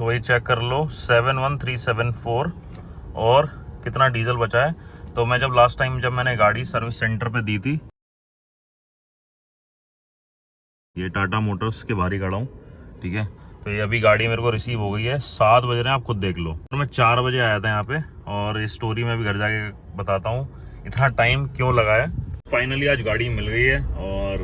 तो वही चेक कर लो 71374 और कितना डीजल बचा है। तो मैं जब लास्ट टाइम जब मैंने गाड़ी सर्विस सेंटर पे दी थी, ये टाटा मोटर्स के बाहर ही खड़ा हूँ, ठीक है। तो ये अभी गाड़ी मेरे को रिसीव हो गई है, 7 बज रहे हैं, आप खुद देख लो। तो मैं 4 बजे आया था यहाँ पे, और इस स्टोरी में भी घर जाके बताता हूँ इतना टाइम क्यों लगा है। फाइनली आज गाड़ी मिल गई है और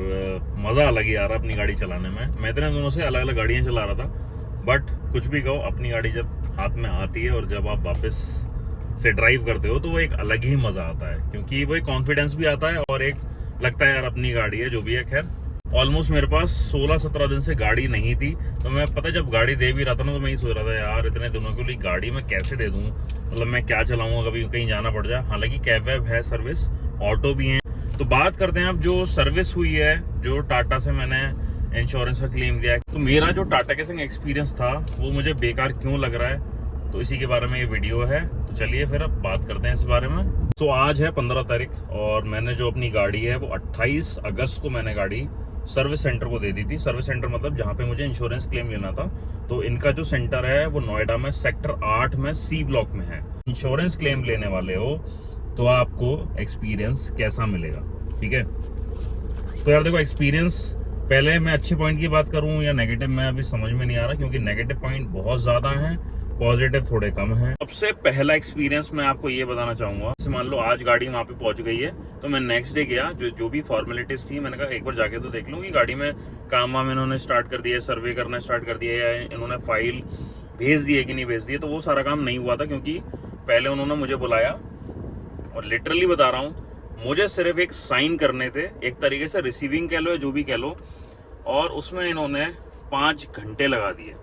मज़ा अलग ही आ रहा है अपनी गाड़ी चलाने में। मैं इतने दिनों से अलग अलग गाड़ियाँ चला रहा था, बट कुछ भी कहो, अपनी गाड़ी जब हाथ में आती है और जब आप वापस से ड्राइव करते हो तो वो एक अलग ही मज़ा आता है, क्योंकि वो एक कॉन्फिडेंस भी आता है और एक लगता है यार अपनी गाड़ी है, जो भी है। खैर ऑलमोस्ट मेरे पास 16-17 दिन से गाड़ी नहीं थी, तो मैं पता जब गाड़ी दे भी रहा था ना, तो मैं ही सोच रहा था यार इतने दिनों के लिए गाड़ी मैं कैसे दे दूँ, मतलब मैं क्या चलाऊँगा, कभी कहीं जाना पड़ जाए। हालांकि कैब वैब है, सर्विस ऑटो भी है। तो बात करते हैं अब जो सर्विस हुई है, जो टाटा से मैंने इंश्योरेंस का क्लेम दिया है। तो मेरा जो टाटा के संग एक्सपीरियंस था वो मुझे बेकार क्यों लग रहा है, तो इसी के बारे में ये वीडियो है। तो चलिए फिर अब बात करते हैं इस बारे में। तो आज है 15 तारीख और मैंने जो अपनी गाड़ी है वो 28 अगस्त को मैंने गाड़ी सर्विस सेंटर को दे दी थी। सर्विस सेंटर मतलब जहाँ पे मुझे इंश्योरेंस क्लेम लेना था। तो इनका जो सेंटर है वो नोएडा में सेक्टर 8 में सी ब्लॉक में है। इंश्योरेंस क्लेम लेने वाले हो तो आपको एक्सपीरियंस कैसा मिलेगा, ठीक है। तो यार देखो, एक्सपीरियंस पहले मैं अच्छे पॉइंट की बात करूं या नेगेटिव, में अभी समझ में नहीं आ रहा, क्योंकि नेगेटिव पॉइंट बहुत ज़्यादा हैं, पॉजिटिव थोड़े कम हैं। सबसे पहला एक्सपीरियंस मैं आपको ये बताना चाहूँगा, जैसे मान लो आज गाड़ी वहाँ पे पहुँच गई है, तो मैं नेक्स्ट डे गया, जो भी फॉर्मेलिटीज़ थी, मैंने कहा एक बार जाके तो देख लूँ कि गाड़ी में काम वाम इन्होंने स्टार्ट कर दिया, सर्वे करना स्टार्ट कर दिया, या इन्होंने फाइल भेज दी है कि नहीं भेज दी है। तो वो सारा काम नहीं हुआ था, क्योंकि पहले उन्होंने मुझे बुलाया और लिटरली बता रहा हूँ, मुझे सिर्फ एक साइन करने थे, एक तरीके से रिसीविंग कह लो या जो भी कह लो, और उसमें इन्होंने 5 घंटे लगा दिए।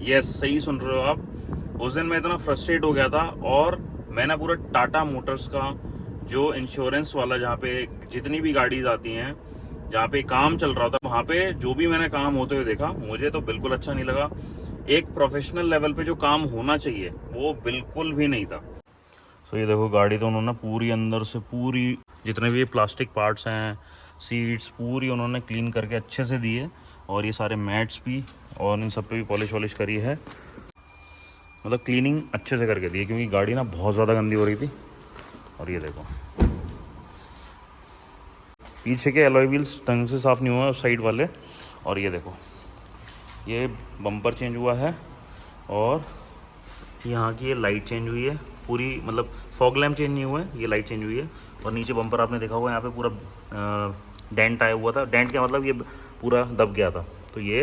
यस, सही सुन रहे हो आप। उस दिन मैं इतना फ्रस्ट्रेट हो गया था, और मैंने पूरा टाटा मोटर्स का जो इंश्योरेंस वाला, जहाँ पे जितनी भी गाड़ीज आती हैं, जहाँ पे काम चल रहा था, वहाँ पे जो भी मैंने काम होते हुए देखा, मुझे तो बिल्कुल अच्छा नहीं लगा। एक प्रोफेशनल लेवल पे जो काम होना चाहिए वो बिल्कुल भी नहीं था। तो ये देखो, गाड़ी तो उन्होंने पूरी अंदर से पूरी जितने भी प्लास्टिक पार्ट्स हैं, सीट्स पूरी उन्होंने क्लीन करके अच्छे से दी है, और ये सारे मैट्स भी, और इन सब पे भी पॉलिश वॉलिश करी है, मतलब क्लीनिंग अच्छे से करके दी है, क्योंकि गाड़ी ना बहुत ज़्यादा गंदी हो रही थी। और ये देखो, पीछे के एलॉय व्हील्स ढंग से साफ़ नहीं हुआ उस साइड वाले। और ये देखो, ये बम्पर चेंज हुआ है, और यहाँ की ये लाइट चेंज हुई है पूरी, मतलब फॉग लैम्प चेंज नहीं हुआ है, ये लाइट चेंज हुई है। और नीचे बम्पर आपने देखा होगा, यहाँ पे पूरा डेंट आया हुआ था। डेंट क्या मतलब, ये पूरा दब गया था, तो ये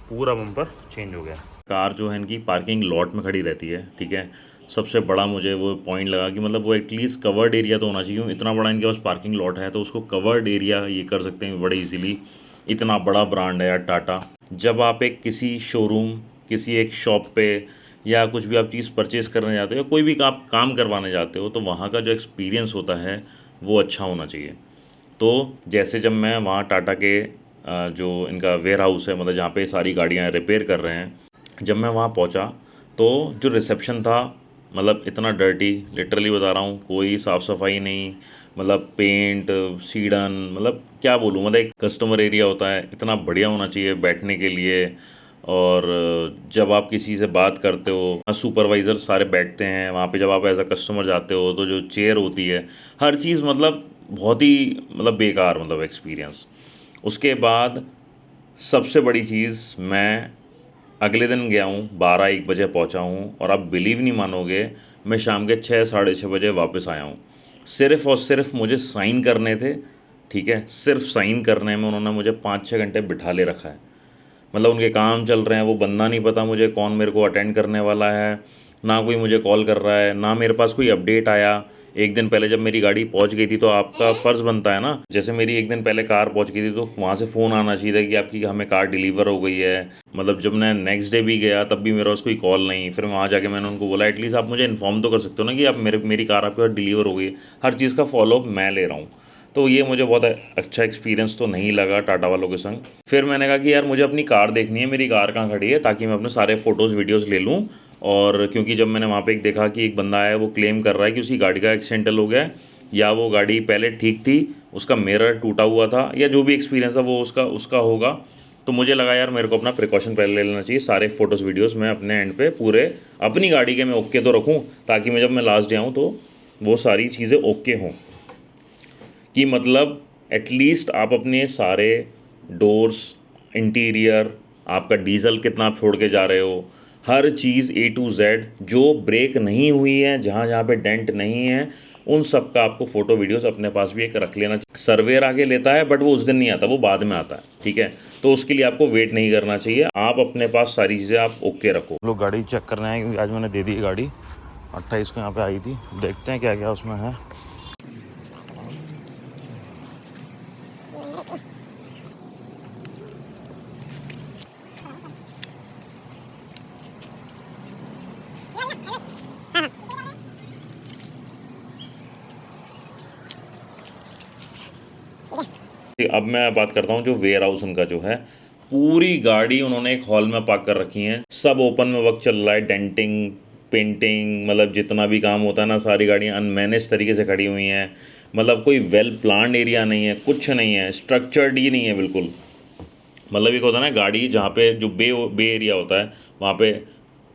पूरा बम्पर चेंज हो गया। कार जो है इनकी पार्किंग लॉट में खड़ी रहती है, ठीक है। सबसे बड़ा मुझे वो पॉइंट लगा कि मतलब वो एटलीस्ट कवर्ड एरिया तो होना चाहिए। इतना बड़ा इनके पास पार्किंग लॉट है, तो उसको कवर्ड एरिया ये कर सकते हैं बड़े इजीली। इतना बड़ा ब्रांड है यार टाटा। जब आप एक किसी शोरूम, किसी एक शॉप पे, या कुछ भी आप चीज़ परचेज़ करने जाते हो, कोई भी आप काम करवाने जाते हो, तो वहाँ का जो एक्सपीरियंस होता है वो अच्छा होना चाहिए। तो जैसे जब मैं वहाँ टाटा के जो इनका वेयर हाउस है, मतलब जहाँ पे सारी गाड़ियाँ रिपेयर कर रहे हैं, जब मैं वहाँ पहुँचा तो जो रिसेप्शन था, मतलब इतना डर्टी, लिटरली बता रहा हूँ, कोई साफ़ सफाई नहीं, मतलब पेंट सीडन, मतलब क्या बोलूँ, मतलब एक कस्टमर एरिया होता है, इतना बढ़िया होना चाहिए बैठने के लिए। और जब आप किसी से बात करते हो, सुपरवाइज़र सारे बैठते हैं वहाँ पे, जब आप एज अ कस्टमर जाते हो तो जो चेयर होती है, हर चीज़ मतलब बहुत ही मतलब बेकार, मतलब एक्सपीरियंस। उसके बाद सबसे बड़ी चीज़, मैं अगले दिन गया हूँ, 12-1 बजे पहुँचा हूँ, और आप बिलीव नहीं मानोगे, मैं शाम के 6-6:30 बजे वापस आया हूँ। सिर्फ़ और सिर्फ मुझे साइन करने थे, ठीक है। सिर्फ साइन करने में उन्होंने मुझे 5-6 घंटे बिठा ले रखा है। मतलब उनके काम चल रहे हैं, वो बंदा नहीं पता मुझे कौन मेरे को अटेंड करने वाला है, ना कोई मुझे कॉल कर रहा है, ना मेरे पास कोई अपडेट आया। एक दिन पहले जब मेरी गाड़ी पहुंच गई थी, तो आपका फ़र्ज़ बनता है ना, जैसे मेरी एक दिन पहले कार पहुंच गई थी तो वहाँ से फ़ोन आना चाहिए था कि आपकी हमें कार डिलीवर हो गई है। मतलब जब मैं नेक्स्ट डे भी गया तब भी मेरे पास कोई कॉल नहीं। फिर वहाँ जाके मैंने उनको बोला, एटलीस्ट आप मुझे इन्फॉर्म तो कर सकते हो ना कि आप मेरी कार आपके पास डिलीवर हो गई है। हर चीज़ का फॉलोअप मैं ले रहा हूँ। तो ये मुझे बहुत अच्छा एक्सपीरियंस तो नहीं लगा टाटा वालों के संग। फिर मैंने कहा कि यार मुझे अपनी कार देखनी है, मेरी कार कहाँ खड़ी है, ताकि मैं अपने सारे फ़ोटोज़ वीडियोज़ ले लूँ। और क्योंकि जब मैंने वहाँ पे एक देखा कि एक बंदा है, वो क्लेम कर रहा है कि उसकी गाड़ी का एक्सीडेंटल हो गया है, या वो गाड़ी पहले ठीक थी, उसका मिरर टूटा हुआ था, या जो भी एक्सपीरियंस है वो उसका होगा। तो मुझे लगा यार मेरे को अपना प्रिकॉशन पहले ले लेना चाहिए, सारे फोटोज़ वीडियोज़ मैं अपने एंड पे पूरे अपनी गाड़ी के मैं ओके तो रखूँ, ताकि मैं जब मैं लास्ट डे आऊँ तो वो सारी चीज़ें ओके हों, कि मतलब एटलीस्ट आप अपने सारे डोर्स, इंटीरियर, आपका डीजल कितना आप छोड़ के जा रहे हो, हर चीज़ A to Z, जो ब्रेक नहीं हुई है, जहाँ जहाँ पे डेंट नहीं है, उन सब का आपको फ़ोटो वीडियोस अपने पास भी एक रख लेना चाहिए। सर्वेयर आगे लेता है बट वो उस दिन नहीं आता, वो बाद में आता है, ठीक है। तो उसके लिए आपको वेट नहीं करना चाहिए, आप अपने पास सारी चीज़ें आप ओके रखो। लोग गाड़ी चेक करने आए क्योंकि आज मैंने दे दी गाड़ी 28 को, यहाँ पे आई थी। देखते हैं क्या क्या उसमें है। अब मैं बात करता हूँ जो वेयर हाउस उनका जो है, पूरी गाड़ी उन्होंने एक हॉल में पार्क कर रखी है, सब ओपन में वर्क चल रहा है, डेंटिंग, पेंटिंग, मतलब जितना भी काम होता है ना, सारी गाड़ियाँ अनमैनेज तरीके से खड़ी हुई हैं। मतलब कोई वेल प्लान्ड एरिया नहीं है, कुछ नहीं है, स्ट्रक्चर्ड ही नहीं है बिल्कुल। मतलब एक होता है ना गाड़ी जहाँ पे जो बे एरिया होता है, वहाँ पे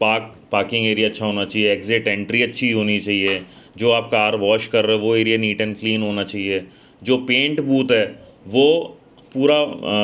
पार्किंग एरिया अच्छा होना चाहिए, एग्जिट एंट्री अच्छी होनी चाहिए, जो आप कार वॉश कर रहे हो वो एरिया नीट एंड क्लीन होना चाहिए, जो पेंट बूथ है वो पूरा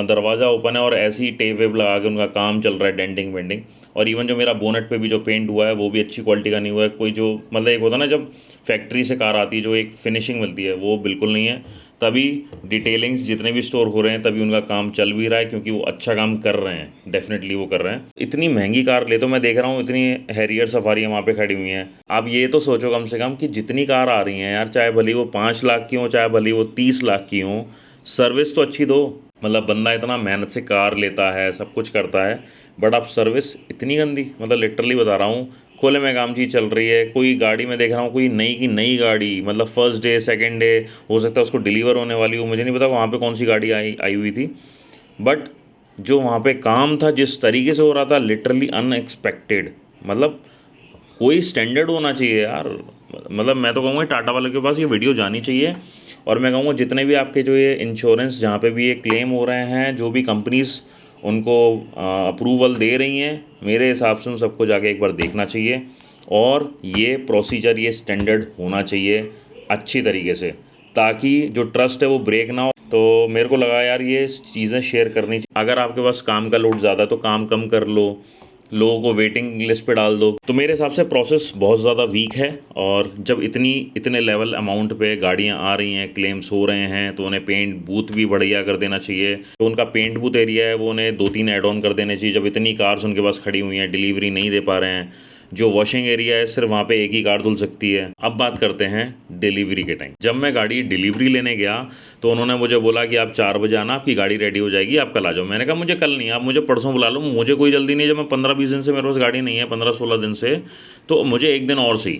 दरवाज़ा ओपन है और ऐसे ही टेप वेप लगा के उनका काम चल रहा है, डेंटिंग वेंटिंग। और इवन जो मेरा बोनेट पे भी जो पेंट हुआ है वो भी अच्छी क्वालिटी का नहीं हुआ है, कोई जो मतलब एक होता है ना जब फैक्ट्री से कार आती है जो एक फिनिशिंग मिलती है, वो बिल्कुल नहीं है। तभी डिटेलिंग्स जितने भी स्टोर हो रहे हैं तभी उनका काम चल भी रहा है, क्योंकि वो अच्छा काम कर रहे हैं, डेफिनेटली वो कर रहे हैं। इतनी महंगी कार ले तो मैं देख रहा हूँ, इतनी हैरियर सफारी वहाँ पे खड़ी हुई हैं। आप ये तो सोचो कम से कम कि जितनी कार आ रही हैं यार, चाहे भली वो 5 लाख की हो, चाहे भली वो 30 लाख की हो, सर्विस तो अच्छी दो। मतलब बंदा इतना मेहनत से कार लेता है, सब कुछ करता है, बट आप सर्विस इतनी गंदी, मतलब लिटरली बता रहा हूँ। खुले में काम चीज़ चल रही है, कोई गाड़ी में देख रहा हूँ, कोई नई की नई गाड़ी, मतलब फर्स्ट डे सेकंड डे हो सकता है उसको डिलीवर होने वाली हो, मुझे नहीं पता वहाँ पे कौन सी गाड़ी आई आई हुई थी, बट जो वहाँ पे काम था जिस तरीके से हो रहा था, लिटरली अनएक्सपेक्टेड। मतलब कोई स्टैंडर्ड होना चाहिए यार। मतलब मैं तो कहूँगा टाटा वालों के पास ये वीडियो जानी चाहिए। और मैं कहूँगा जितने भी आपके जो ये इंश्योरेंस जहाँ पे भी ये क्लेम हो रहे हैं, जो भी कंपनीज उनको अप्रूवल दे रही हैं, मेरे हिसाब से उन सबको जाके एक बार देखना चाहिए, और ये प्रोसीजर, ये स्टैंडर्ड होना चाहिए अच्छी तरीके से, ताकि जो ट्रस्ट है वो ब्रेक ना हो। तो मेरे को लगा यार ये चीज़ें शेयर करनी चाहिए। अगर आपके पास काम का लोड ज़्यादा है तो काम कम कर लो, लोगों को वेटिंग लिस्ट पे डाल दो। तो मेरे हिसाब से प्रोसेस बहुत ज़्यादा वीक है, और जब इतने लेवल अमाउंट पे गाड़ियाँ आ रही हैं, क्लेम्स हो रहे हैं, तो उन्हें पेंट बूथ भी बढ़िया कर देना चाहिए। तो उनका पेंट बूथ एरिया है वो उन्हें 2-3 ऐड ऑन कर देने चाहिए, जब इतनी कार्स उनके पास खड़ी हुई हैं, डिलीवरी नहीं दे पा रहे हैं। जो वॉशिंग एरिया है सिर्फ वहाँ पे एक ही कार धुल सकती है। अब बात करते हैं डिलीवरी के टाइम। जब मैं गाड़ी डिलीवरी लेने गया तो उन्होंने मुझे बोला कि आप 4 बजे आना, आपकी गाड़ी रेडी हो जाएगी, आप कल आ जाओ। मैंने कहा मुझे कल नहीं, आप मुझे परसों बुला लो, मुझे कोई जल्दी नहीं है। जब मैं 15-20 दिन से मेरे पास गाड़ी नहीं है, 15-16 दिन से, तो मुझे एक दिन और सही।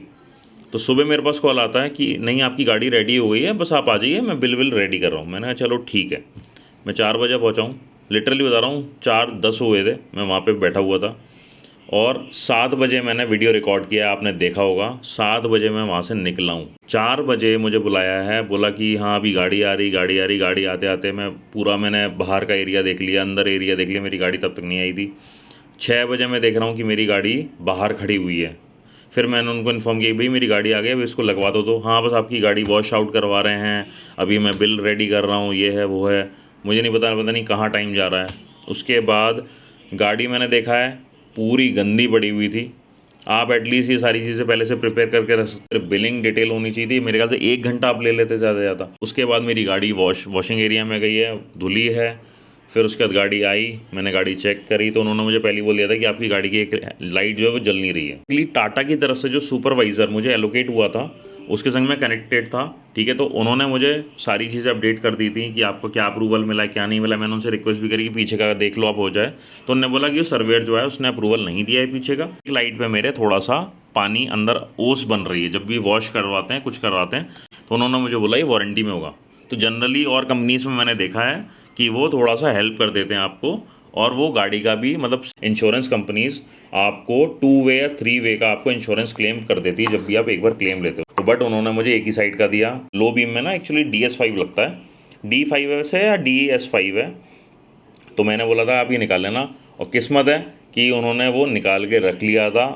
तो सुबह मेरे पास कॉल आता है कि नहीं आपकी गाड़ी रेडी हो गई है, बस आप आ जाइए, मैं बिल विल रेडी कर रहा हूँ। मैंने कहा चलो ठीक है। मैं 4 बजे पहुँचा हूँ, लिटरली बता रहा हूँ 4:10 हुए थे, मैं वहाँ पे बैठा हुआ था, और 7 बजे मैंने वीडियो रिकॉर्ड किया, आपने देखा होगा। 7 बजे मैं वहाँ से निकला हूँ। 4 बजे मुझे बुलाया है, बोला कि हाँ अभी गाड़ी आ रही, गाड़ी आ रही। गाड़ी आते आते मैंने बाहर का एरिया देख लिया, अंदर एरिया देख लिया, मेरी गाड़ी तब तक नहीं आई थी। 6 बजे मैं देख रहा हूँ कि मेरी गाड़ी बाहर खड़ी हुई है। फिर मैंने उनको इन्फॉर्म किया भाई मेरी गाड़ी आ गई, अभी इसको लगवा दो। तो हाँ बस आपकी गाड़ी वॉश आउट करवा रहे हैं, अभी मैं बिल रेडी कर रहा हूँ, ये है वो है। मुझे नहीं पता नहीं कहाँ टाइम जा रहा है। उसके बाद गाड़ी मैंने देखा है पूरी गंदी पड़ी हुई थी। आप एटलीस्ट ये सारी चीज़ें पहले से प्रिपेयर करके रख सकते। बिलिंग डिटेल होनी चाहिए थी। मेरे ख्याल से 1 घंटा आप ले लेते ज़्यादा से ज़्यादा। उसके बाद मेरी गाड़ी वॉशिंग एरिया में गई है, धुली है। फिर उसके बाद गाड़ी आई, मैंने गाड़ी चेक करी, तो उन्होंने मुझे पहले बोल दिया था कि आपकी गाड़ी की एक लाइट जो है वो जल नहीं रही है। एक्चुअली टाटा की तरफ से जो सुपरवाइज़र मुझे एलोकेट हुआ था उसके संग में कनेक्टेड था, ठीक है। तो उन्होंने मुझे सारी चीज़ें अपडेट कर दी थी कि आपको क्या अप्रूवल मिला, क्या नहीं मिला। मैंने उनसे रिक्वेस्ट भी करी कि पीछे का देख लो आप हो जाए, तो उन्होंने बोला कि सर्वेयर जो है उसने अप्रूवल नहीं दिया है पीछे का। एक लाइट पे मेरे थोड़ा सा पानी अंदर ओस बन रही है, जब भी वॉश करवाते हैं कुछ करवाते हैं, तो उन्होंने मुझे बोला ये वारंटी में होगा। तो जनरली और कंपनीज में मैंने देखा है कि वो थोड़ा सा हेल्प कर देते हैं आपको, और वो गाड़ी का भी मतलब इंश्योरेंस कंपनीज आपको 2 वे या 3 वे का आपको इंश्योरेंस क्लेम कर देती है जब भी आप एक बार क्लेम लेते हो। तो बट उन्होंने मुझे एक ही साइड का दिया। लो बीम में ना एक्चुअली DS5 लगता है, D5 है वैसे या DS5 है, तो मैंने बोला था आप ये निकाल लेना, और किस्मत है कि उन्होंने वो निकाल के रख लिया था।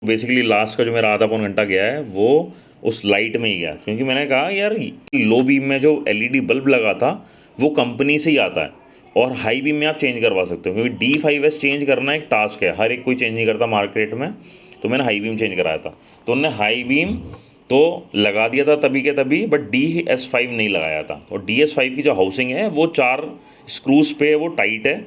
बेसिकली लास्ट का जो मेरा आधा पौन घंटा गया है वो उस लाइट में ही गया, क्योंकि मैंने कहा यार लो बीम में जो एलईडी बल्ब लगा था वो कंपनी से ही आता है, और हाई बीम में आप चेंज करवा सकते हो, क्योंकि D5S चेंज करना एक टास्क है, हर एक कोई चेंज नहीं करता मार्केट में। तो मैंने हाई बीम चेंज कराया था, तो उन्होंने हाई बीम तो लगा दिया था तभी के तभी, बट DS5 नहीं लगाया था। और DS5 की जो हाउसिंग है वो 4 स्क्रूज पे वो टाइट है,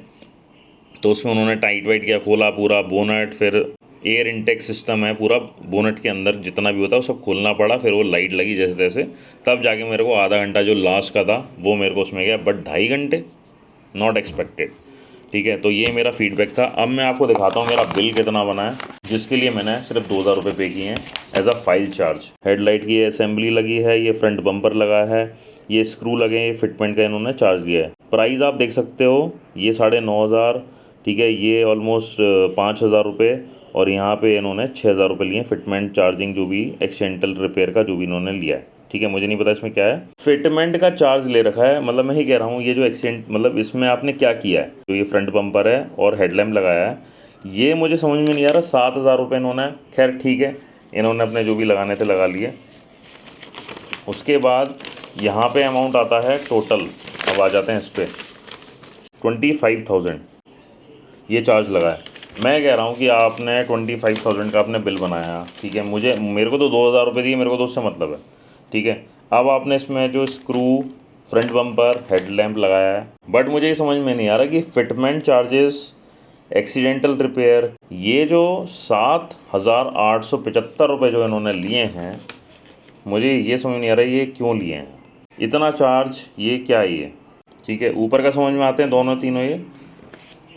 तो उसमें उन्होंने टाइट वाइट किया, खोला पूरा बोनट, फिर एयर इनटेक सिस्टम है पूरा बोनट के अंदर जितना भी होता है वो सब खोलना पड़ा, फिर वो लाइट लगी जैसे तैसे, तब जाके मेरे को आधा घंटा जो लास्ट का था वो मेरे को उसमें गया, बट 2.5 घंटे नॉट एक्सपेक्टेड। ठीक है, तो ये मेरा फीडबैक था। अब मैं आपको दिखाता हूँ मेरा बिल कितना बना है, जिसके लिए मैंने सिर्फ 2,000 रुपये पे किए हैं as a file charge. Headlight की असेंबली लगी है, ये फ्रंट बम्पर लगा है, ये स्क्रू लगे हैं, ये फिटमेंट का इन्होंने चार्ज दिया है। प्राइस आप देख सकते हो, ये 9,500, ठीक है, ये ऑलमोस्ट 5,000 रुपये, और यहाँ पे इन्होंने 6,000 रुपये लिए फिटमेंट चार्जिंग, जो भी एक्सीडेंटल रिपेयर का जो भी इन्होंने लिया है। ठीक है, मुझे नहीं पता इसमें क्या है, फिटमेंट का चार्ज ले रखा है, मतलब मैं ही कह रहा हूँ ये जो एक्सीडेंट, मतलब इसमें आपने क्या किया है, जो ये फ्रंट बम्पर है और हेडलैम्प लगाया है, ये मुझे समझ में नहीं आ रहा। 7,000 रुपये इन्होंने, खैर ठीक है, इन्होंने अपने जो भी लगाने थे लगा लिए। उसके बाद यहाँ पे अमाउंट आता है टोटल, अब आ जाते हैं इस पर, 25,000 ये चार्ज लगा है। मैं कह रहा हूँ कि आपने 25,000 का आपने बिल बनाया, ठीक है, मेरे को तो 2,000 रुपये दिए, मेरे को तो उससे मतलब है। ठीक है, अब आपने इसमें जो स्क्रू, फ्रंट बम्पर, हेडलैम्प लगाया है, बट मुझे ये समझ में नहीं आ रहा कि फिटमेंट चार्जेस, एक्सीडेंटल रिपेयर, ये जो 7,875 रुपये जो इन्होंने लिए हैं, मुझे ये समझ नहीं आ रहा ये क्यों लिए हैं इतना चार्ज, ये क्या है ये। ठीक है, ऊपर का समझ में आते हैं दोनों तीनों, ये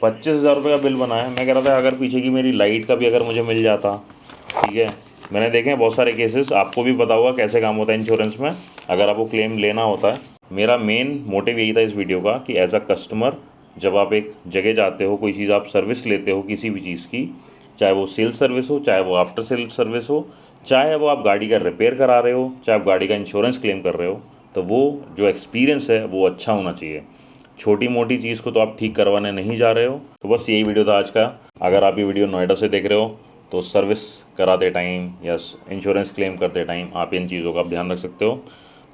25,000 रुपये का बिल बना है। मैं कह रहा था अगर पीछे की मेरी लाइट का भी अगर मुझे मिल जाता, ठीक है, मैंने देखे हैं बहुत सारे केसेस, आपको भी पता होगा कैसे काम होता है इंश्योरेंस में, अगर आपको क्लेम लेना होता है। मेरा मेन मोटिव यही था इस वीडियो का कि एज अ कस्टमर जब आप एक जगह जाते हो, कोई चीज़ आप सर्विस लेते हो किसी भी चीज़ की, चाहे वो सेल्स सर्विस हो, चाहे वो आफ्टर सेल्स सर्विस हो, चाहे वो आप गाड़ी का रिपेयर करा रहे हो, चाहे आप गाड़ी का इंश्योरेंस क्लेम कर रहे हो, तो वो जो एक्सपीरियंस है वो अच्छा होना चाहिए। छोटी मोटी चीज़ को तो आप ठीक करवाने नहीं जा रहे हो। तो बस यही वीडियो था आज का। अगर आप ये वीडियो नोएडा से देख रहे हो तो सर्विस कराते टाइम या इंश्योरेंस क्लेम करते टाइम आप इन चीज़ों का आप ध्यान रख सकते हो।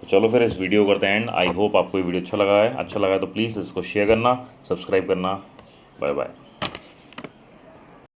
तो चलो फिर इस वीडियो करते हैं एंड। आई होप आपको ये वीडियो अच्छा लगा है तो प्लीज़ इसको शेयर करना, सब्सक्राइब करना। Bye bye.